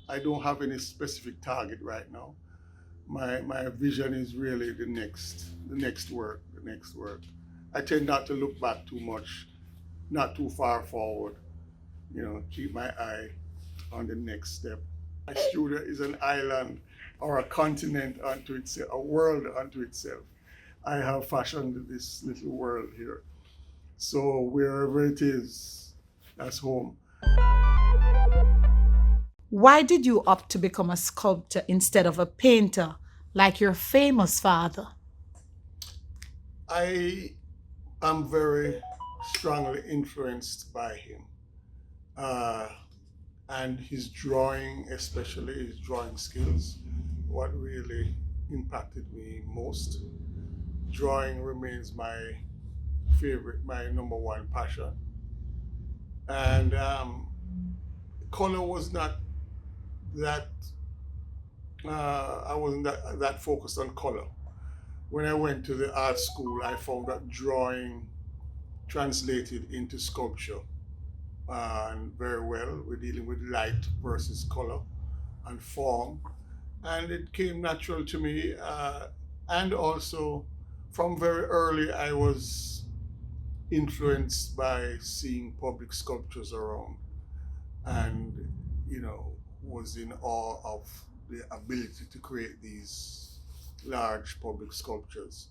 I don't have any specific target right now. My vision is really the next work, the next work. I tend not to look back too much, not too far forward. Keep my eye on the next step. My studio is an island or a continent unto itself, a world unto itself. I have fashioned this little world here. So wherever it is, that's home. Why did you opt to become a sculptor instead of a painter like your famous father? I am very strongly influenced by him. Uh, and his drawing, especially his drawing skills, what really impacted me most. Drawing remains my favorite, my number one passion. And color was not that, I wasn't that focused on color. When I went to the art school, I found that drawing translated into sculpture and very well. We're dealing with light versus color and form. And it came natural to me. And also, from very early, I was influenced by seeing public sculptures around and, was in awe of the ability to create these large public sculptures.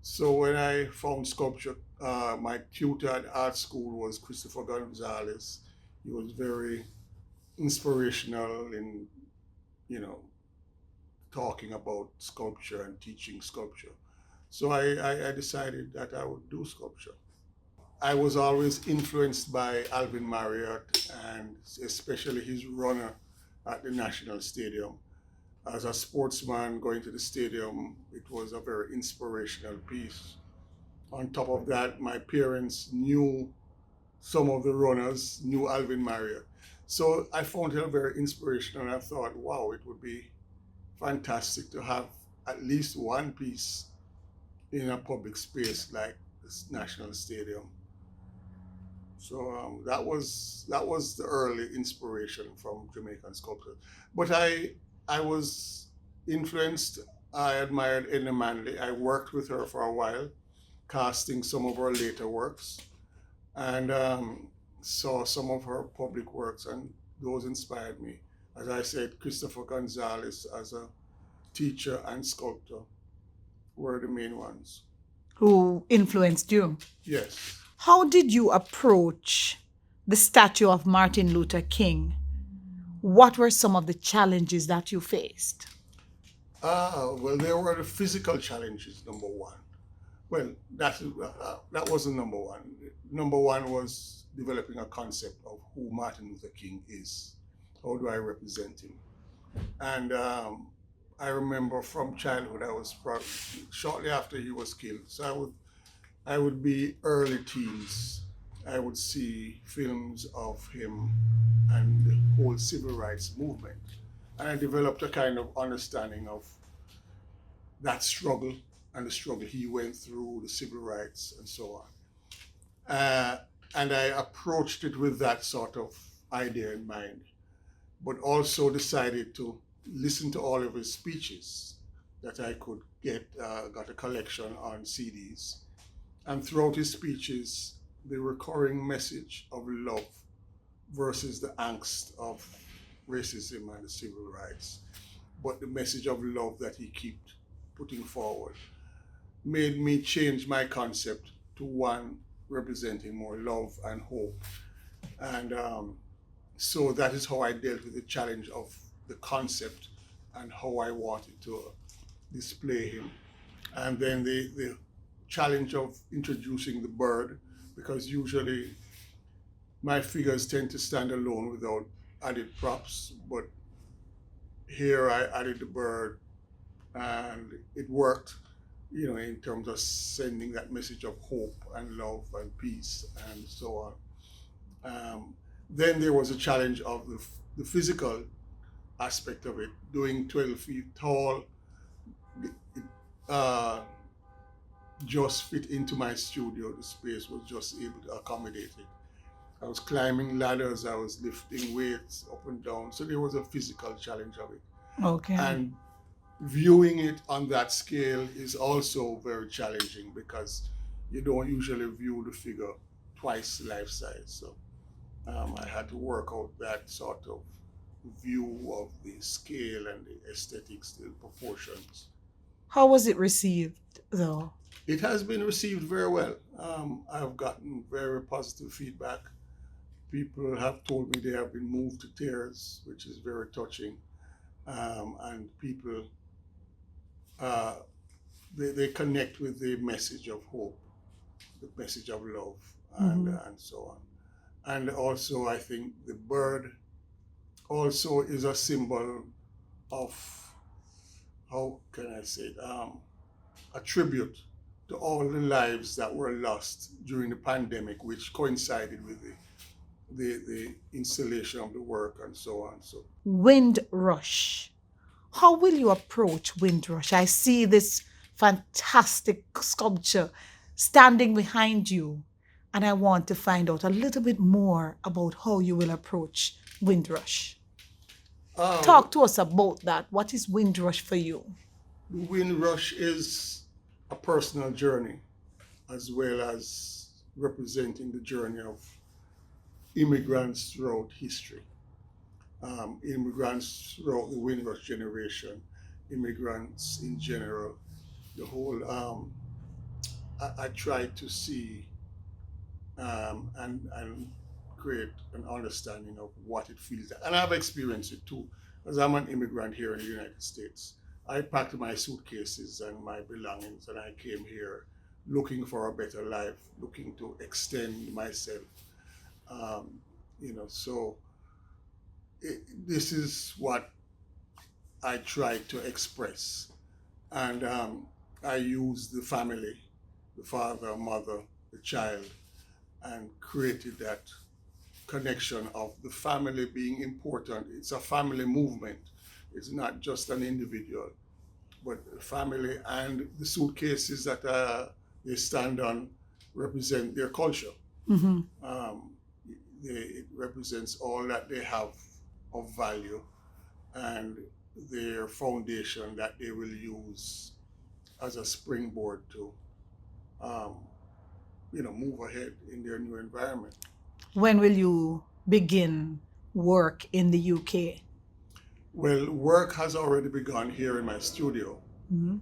So when I found sculpture, my tutor at art school was Christopher Gonzalez. He was very inspirational in, you know, talking about sculpture and teaching sculpture. So I decided that I would do sculpture. I was always influenced by Alvin Marriott and especially his runner at the National Stadium. As a sportsman going to the stadium, it was a very inspirational piece. On top of that, my parents knew some of the runners, knew Alvin Marriott. So I found it very inspirational and I thought, wow, it would be fantastic to have at least one piece in a public space like this National Stadium. So that was the early inspiration from Jamaican sculptors. But I was influenced. I admired Edna Manley. I worked with her for a while, casting some of her later works, and saw some of her public works, and those inspired me. As I said, Christopher Gonzalez as a teacher and sculptor were the main ones. Who influenced you? Yes. How did you approach the statue of Martin Luther King? What were some of the challenges that you faced? Well, there were the physical challenges, number one. Well, that wasn't number one. Number one was developing a concept of who Martin Luther King is. How do I represent him? And I remember from childhood, I was probably shortly after he was killed. So I would be early teens. I would see films of him and the whole civil rights movement. And I developed a kind of understanding of that struggle and the struggle he went through, the civil rights, and so on. And I approached it with that sort of idea in mind, but also decided to listen to all of his speeches that I could get, got a collection on CDs. And throughout his speeches, the recurring message of love versus the angst of racism and the civil rights, but the message of love that he kept putting forward made me change my concept to one representing more love and hope. And so that is how I dealt with the challenge of the concept and how I wanted to display him. And then the challenge of introducing the bird, because usually my figures tend to stand alone without added props, but here I added the bird and it worked, in terms of sending that message of hope and love and peace and so on. Then there was a challenge of the physical aspect of it, doing 12 feet tall. It just fit into my studio. The space was just able to accommodate it. I was climbing ladders, I was lifting weights up and down. So there was a physical challenge of it. Okay. And viewing it on that scale is also very challenging because you don't usually view the figure twice life size. So I had to work out that sort of view of the scale and the aesthetics, the proportions. How was it received, though? It has been received very well. I've gotten very positive feedback. People have told me they have been moved to tears, which is very touching. And people, uh, they connect with the message of hope, the message of love, and so on. And also, I think the bird also is a symbol of, how can I say it, a tribute to all the lives that were lost during the pandemic, which coincided with the installation of the work and so on. So Windrush. How will you approach Windrush? I see this fantastic sculpture standing behind you, and I want to find out a little bit more about how you will approach Windrush. um, Talk to us about that. What is Windrush for you? Windrush is a personal journey as well as representing the journey of immigrants throughout history. Immigrants throughout the Windrush generation, immigrants in general, the whole. I try to see and create an understanding of what it feels like. And I've experienced it too, as I'm an immigrant here in the United States. I packed my suitcases and my belongings and I came here looking for a better life, looking to extend myself. Um, so this is what I try to express. And I use the family, the father, mother, the child, and created that connection of the family being important. It's a family movement. It's not just an individual, but the family, and the suitcases that they stand on represent their culture. Mhm. It represents all that they have of value and their foundation that they will use as a springboard to, um, move ahead in their new environment. When will you begin work in the UK? Well, work has already begun here in my studio, Mhm.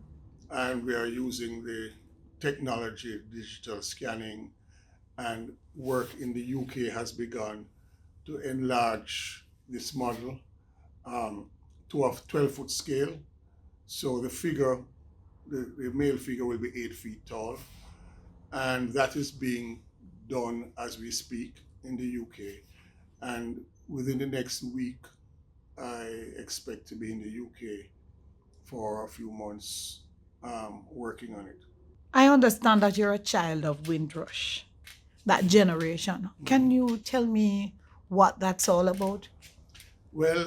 and we are using the technology, digital scanning, and work in the UK has begun to enlarge this model um, to a 12-foot scale. So the male figure will be 8 feet tall, and that is being done as we speak in the UK. And within the next week, I expect to be in the UK for a few months working on it. I understand that you're a child of Windrush, that generation. Can Mhm. you tell me what that's all about? Well,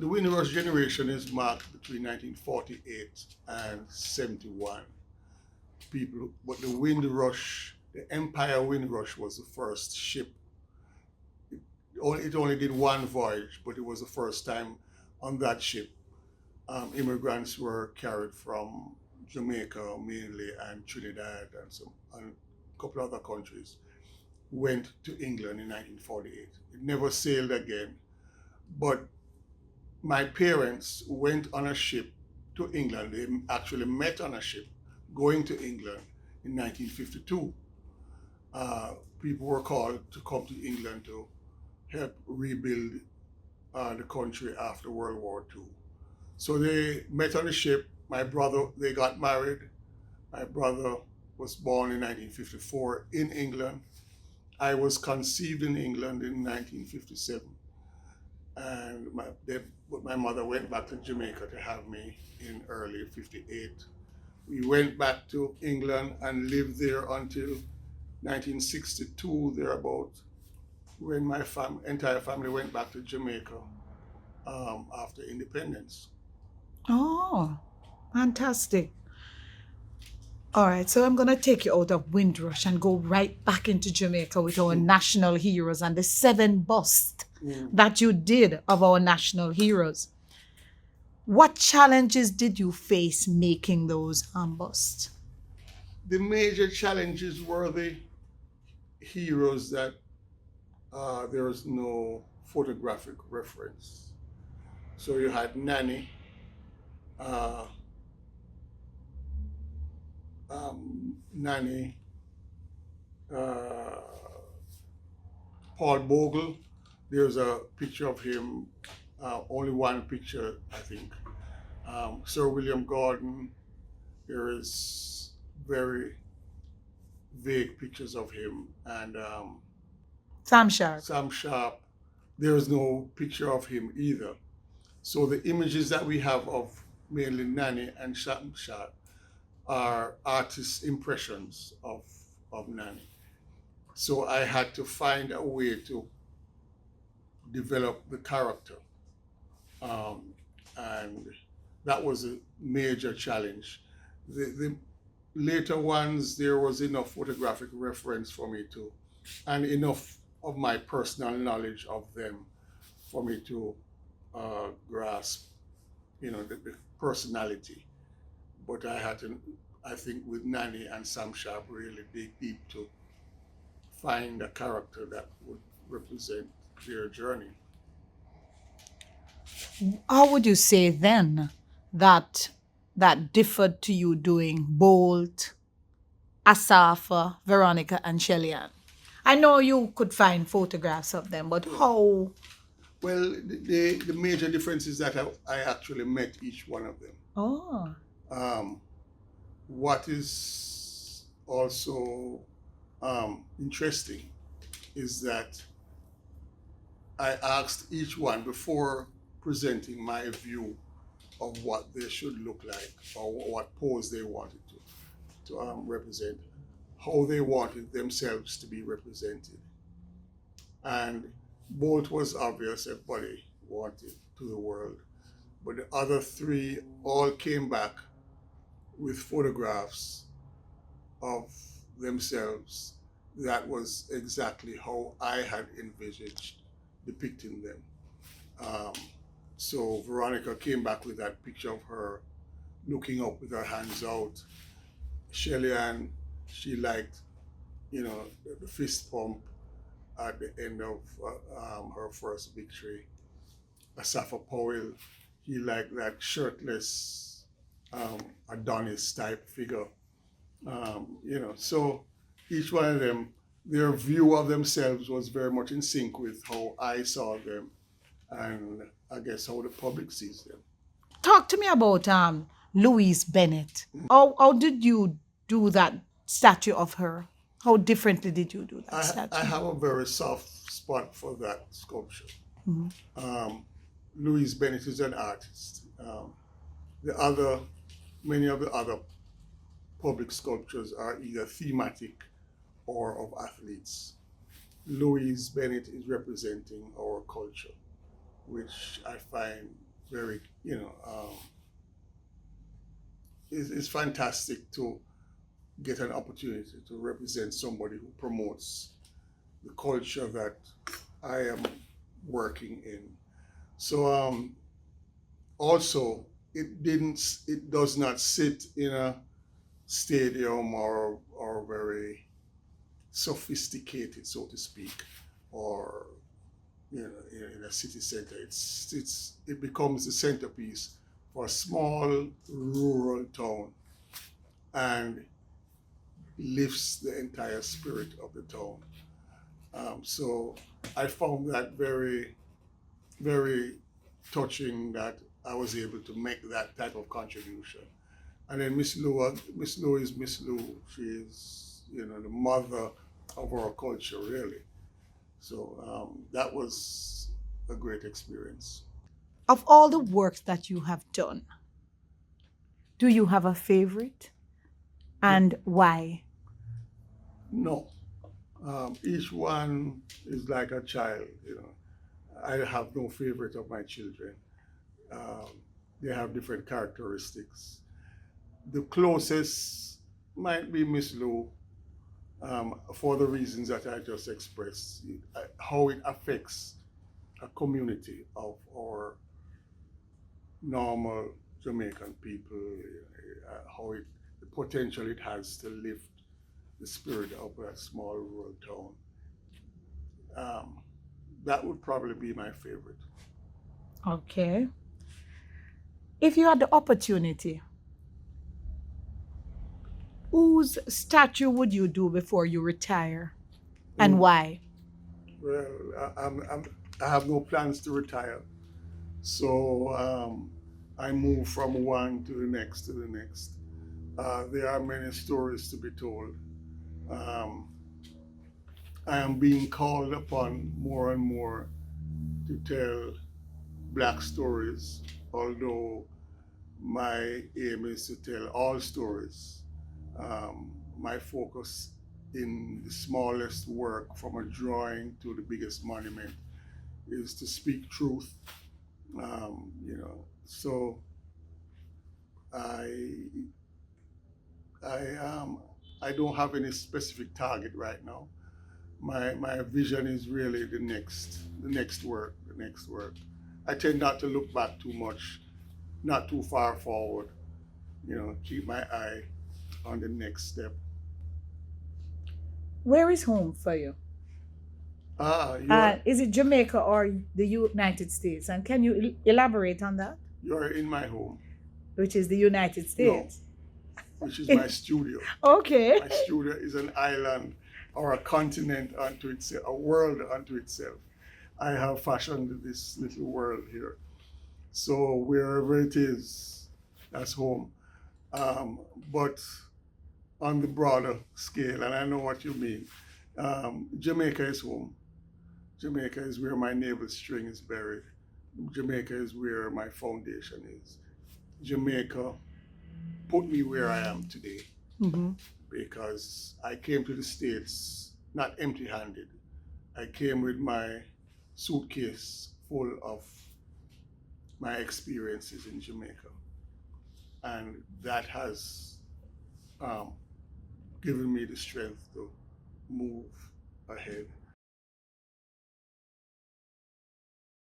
the Windrush generation is marked between 1948 and 71. But the Empire Windrush was the first ship. It only did one voyage, but it was the first time on that ship immigrants were carried from Jamaica mainly and Trinidad and a couple other countries went to England in 1948. It never sailed again, but my parents went on a ship to England. They actually met on a ship going to England in 1952. Uh, People were called to come to England to help rebuild the country after World War II. So they met on the ship. They got married. My brother was born in 1954 in England. I was conceived in England in 1957. And my mother went back to Jamaica to have me in early 58. We went back to England and lived there until 1962, thereabout, when my entire family went back to Jamaica after independence. Oh, fantastic. All right, so I'm going to take you out of Windrush and go right back into Jamaica with our national heroes and the 7 busts that you did of our national heroes. What challenges did you face making those busts? The major challenges were the heroes that there was no photographic reference. So you had Nanny, uh, Nanny, uh, Paul Bogle. There's a picture of him, only one picture, I think. Sir William Gordon. There is very vague pictures of him, and Sam Sharp. Sam Sharp. There is no picture of him either. So the images that we have of mainly Nanny and Sam Sharp are artists' impressions of Nanny. So I had to find a way to develop the character. And that was a major challenge. The later ones, there was enough photographic reference for me to, and enough of my personal knowledge of them for me to grasp, the personality. But I had to, I think, with Nanny and Sam Sharp, really dig deep to find a character that would represent their journey. How would you say then that that differed to you doing Bolt, Asafa, Veronica, and Shellyan? I know you could find photographs of them, but how? Well, the major difference is that I actually met each one of them. Oh, Um, what is also interesting is that I asked each one before presenting my view of what they should look like or what pose they wanted to represent, how they wanted themselves to be represented. And Bolt was obvious, everybody wanted to the world. But the other 3 all came back with photographs of themselves that was exactly how I had envisaged depicting them. Um, so Veronica came back with that picture of her looking up with her hands out. Shelly Ann, she liked, the fist pump at the end of her first victory. Asafa Powell, he liked that shirtless Adonis type figure. So each one of them, their view of themselves was very much in sync with how I saw them and I guess how the public sees them. talk to me about Louise Bennett. How did you do that statue of her? How differently did you do that I statue? have a very soft spot for that sculpture. Mhm. Louise Bennett is an artist. The other, many of the other public sculptures are either thematic or of athletes. Louise Bennett is representing our culture, which I find very, it's fantastic to get an opportunity to represent somebody who promotes the culture that I am working in. So also it does not sit in a stadium or very sophisticated, so to speak, or in a city center. It becomes the centerpiece for a small rural town and lifts the entire spirit of the town. So I found that very, very touching that I was able to make that type of contribution. And then Miss Lou is Miss Lou. She is, the mother of our culture, really. So that was a great experience. Of all the works that you have done, do you have a favorite and why? No, each one is like a child. I have no favorite of my children. Um, they have different characteristics. The closest might be Miss Lou, for the reasons that I just expressed, how it affects a community of our normal Jamaican people, how it, the potential it has to lift the spirit of a small rural town. Um, that would probably be my favorite. Okay. If you had the opportunity, whose statue would you do before you retire and Mm, why? well, I have no plans to retire, so I move from one to the next to the next. There are many stories to be told. Um, I am being called upon more and more to tell black stories, although my aim is to tell all stories. My focus in the smallest work, from a drawing to the biggest monument, is to speak truth. So I I I don't have any specific target right now. My vision is really the next work, the next work. I tend not to look back too much, not too far forward. Keep my eye on the next step. Where is home for you? You're Is it Jamaica or the United States? And can you elaborate on that? you're in my home. Which is the United No, States. which is my studio. Okay. My studio is an island or a continent unto itself, a world unto itself. I have fashioned this little world here. So wherever it is, that's home. Um, but on the broader scale, and I know what you mean, Jamaica is home. Jamaica is where my navel string is buried. Jamaica is where my foundation is. Jamaica put me where I am today Hmm. because I came to the States not empty handed. I came with my suitcase full of my experiences in Jamaica. And that has um, given me the strength to move ahead.